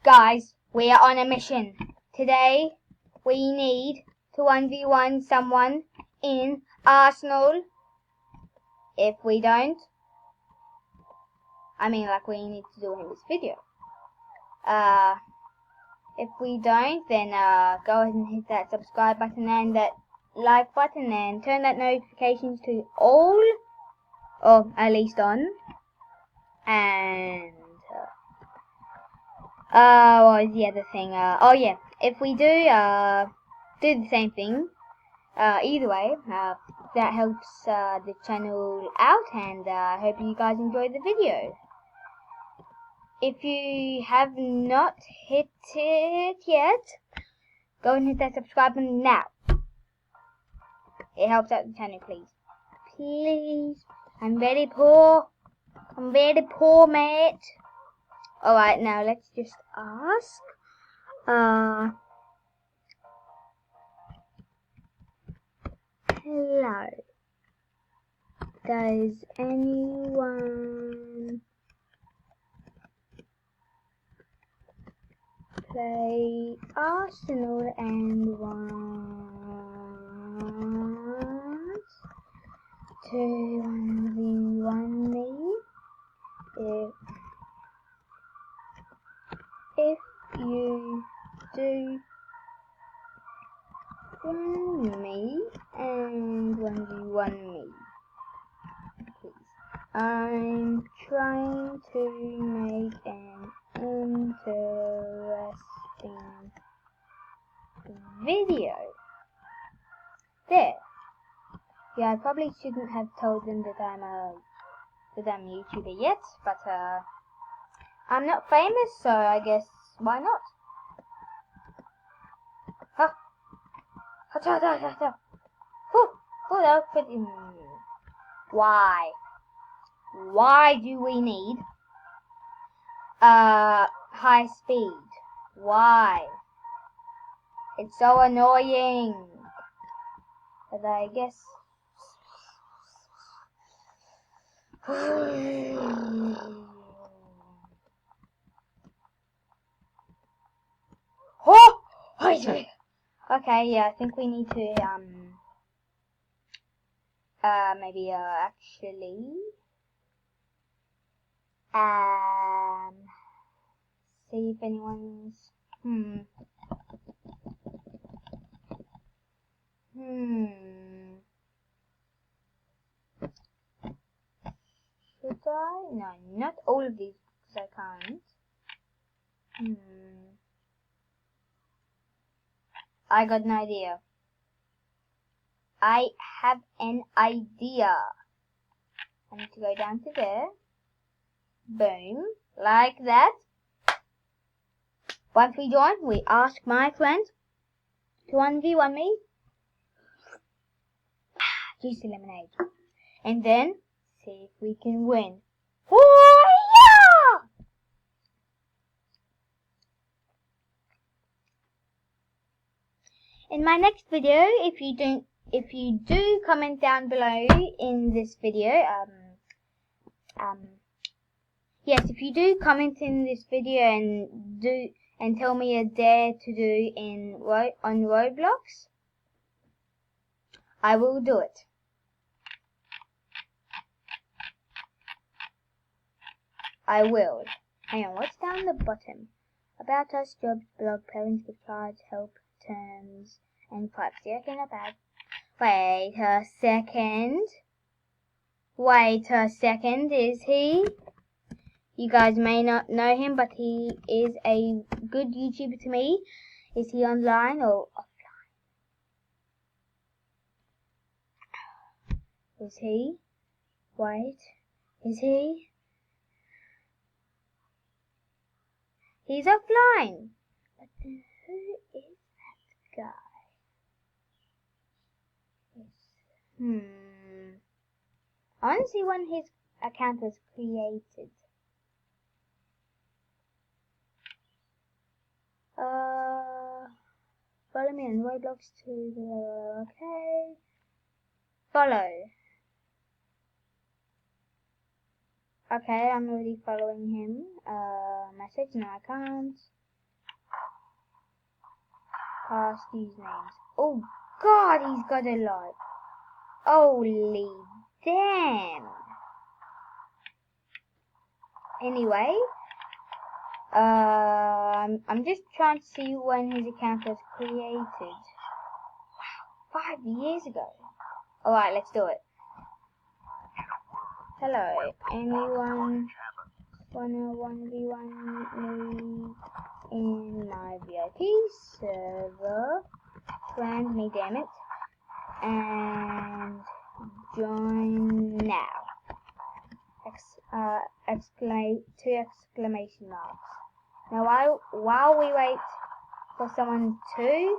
Guys, we are on a mission. Today, we need to 1v1 someone in Arsenal. If we don't, we need to do in this video. If we don't, then go ahead and hit that subscribe button and that like button and turn that notifications to all, or at least on. And what was the other thing? Oh yeah, if we do the same thing, either way, that helps the channel out, and I hope you guys enjoy the video. If you have not hit it yet, go and hit that subscribe button now. It helps out the channel, please. Please. I'm very poor, mate. Alright, now let's just ask. Hello. Does anyone play Arsenal and wants to 1v1 me? If you do 1 me and 1v1 me, please. I'm trying to make an interesting video. There. Yeah, I probably shouldn't have told them that I'm a YouTuber yet, but I'm not famous, so I guess why not? Huh? Oh, that was pretty. Why? Why do we need high speed? Why? It's so annoying. But I guess. Okay, yeah, I think we need to maybe actually see if anyone's should I? No, not all of these because I can't. I got an idea. I have an idea. I need to go down to there. Boom. Like that. Once we join, we ask my friend to 1v1 me. Juicy lemonade. And then see if we can win. Oh yeah! In my next video, if you do comment down below in this video, yes, if you do comment in this video and tell me a dare to do on Roblox, I will do it. I will. Hang on, what's down the bottom? About us, jobs, blog, parents, gift cards, help, terms, and privacy. Okay, not bad. Wait a second. Is he? You guys may not know him, but he is a good YouTuber to me. Is he online or offline? Is he? Wait. Is he? He's offline. But who is that guy? I want to see when his account was created. Follow me on Roblox to the okay. Follow. Okay, I'm already following him. Message, no I can't. past usernames. Oh God, he's got a lot. Holy damn. Anyway, I'm just trying to see when his account was created. Wow, 5 years ago. Alright, let's do it. Hello, anyone wanna 1v1 me in my VIP server? Friend me, damn it. And join now. Two exclamation marks. Now while we wait for someone to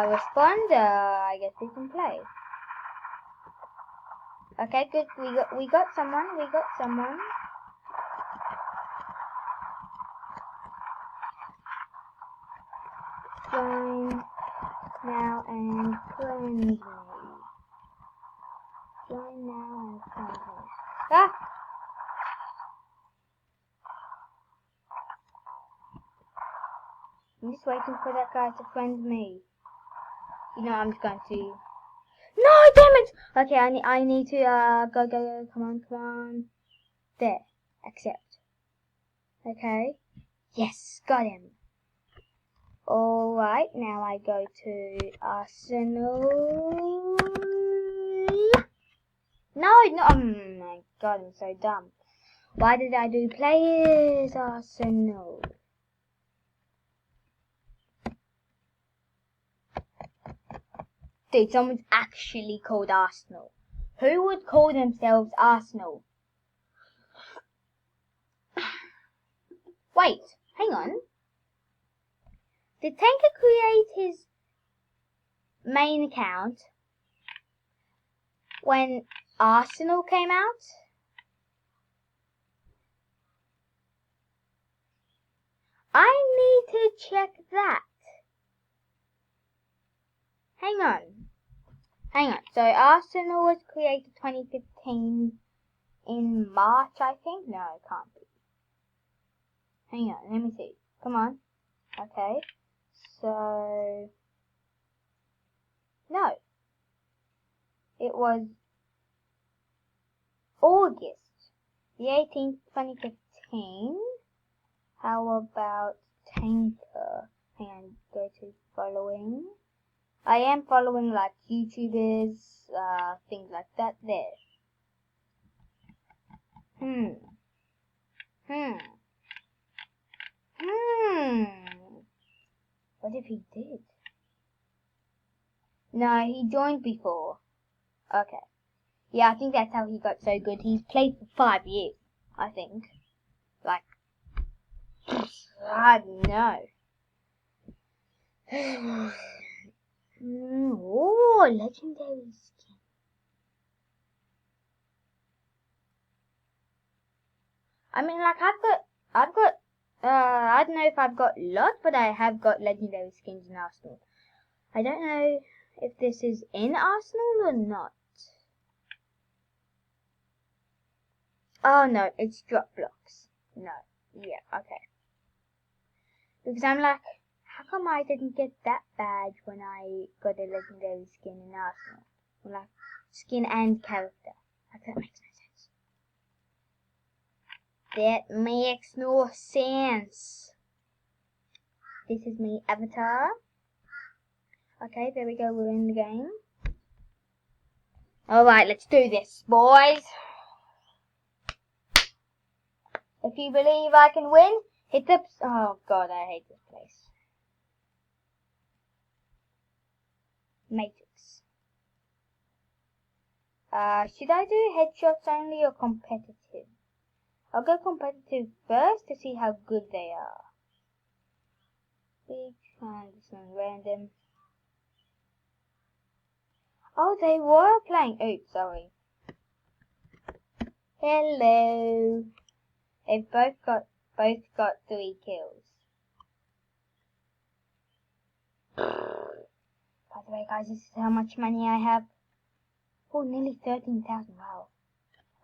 respond, I guess we can play. Okay, good. We got someone. Join now and friend me. Join now and friend me. Ah! I'm just waiting for that guy to friend me. You know, I'm just going to. No, damn it! Okay, I need to go. Come on. There, accept. Okay. Yes, got him. Alright, now I go to Arsenal. No, oh my God, I'm so dumb. Why did I do players Arsenal? Dude, someone's actually called Arsenal. Who would call themselves Arsenal? Wait, hang on. Did Tanker create his main account when Arsenal came out? I need to check that. Hang on. So Arsenal was created 2015 in March, I think? No, it can't be. Hang on, let me see. Come on. Okay. So, no. It was August the 18th, 2015. How about Tanker? Hang on, go to following. I am following like YouTubers, things like that there. What if he did? No, he joined before. Okay. Yeah, I think that's how he got so good. He's played for 5 years, I think. Like, I don't know. Oh, legendary skin. I mean, like, I've got, I don't know if I've got lots, but I have got legendary skins in Arsenal. I don't know if this is in Arsenal or not. Oh no, it's drop blocks. No, yeah, okay. Because I'm like, how come I didn't get that badge when I got a legendary skin in Arsenal? Like, skin and character. Like, that makes no sense. That makes no sense. This is me avatar. Okay, there we go, we're in the game. Alright, let's do this, boys. If you believe I can win, hit the... Oh god, I hate this place. Matrix. Should I do headshots only or competitive? I'll go competitive first to see how good they are. Big and this one random. Oh, they were playing. Oops, sorry. Hello. They've both got 3 kills. By the way, guys, this is how much money I have. Oh, nearly 13,000. Wow.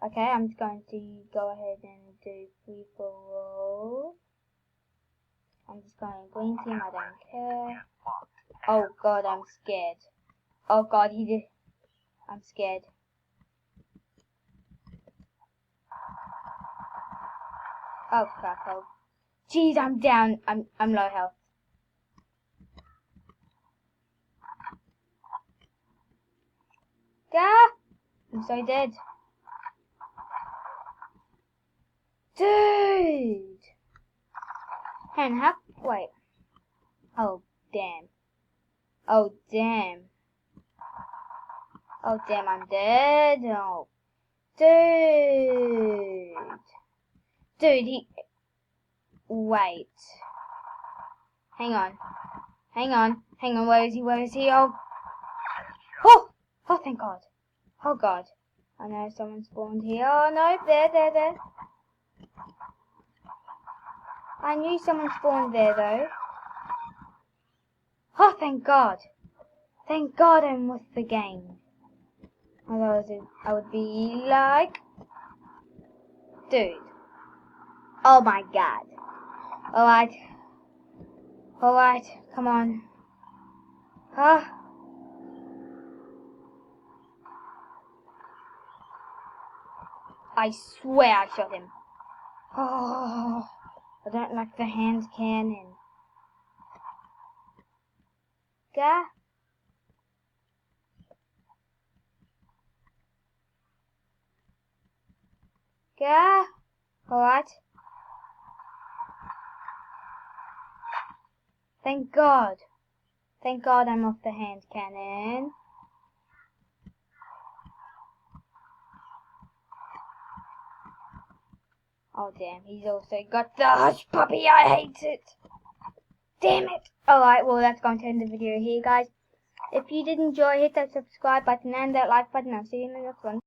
Okay, I'm just going to go ahead and do free for all. I'm just going to green team, I don't care. Oh god, I'm scared. Oh god, he did. I'm scared. Oh crap, oh. Jeez, I'm down. I'm low health. Ah! I'm so dead. Dude! And how? Wait. Oh, damn. Oh, damn. Oh, damn, I'm dead. Oh. Dude. Dude, he... Wait. Hang on. Hang on. Hang on. Where is he? Where is he? Oh. Oh! Oh, thank God. Oh, God. I know someone spawned here. Oh, no. There. I knew someone spawned there, though. Oh, thank God. Thank God I'm with the game. Otherwise, I would be like... Dude. Oh, my God. Alright. Alright. Come on. Ah. I swear I shot him. Oh. I don't like the hand cannon. Gah. Gah. Alright. Thank God. Thank God I'm off the hand cannon. Oh damn, he's also got the hush puppy, I hate it. Damn it. Alright, well that's going to end the video here guys. If you did enjoy, hit that subscribe button and that like button. I'll see you in the next one.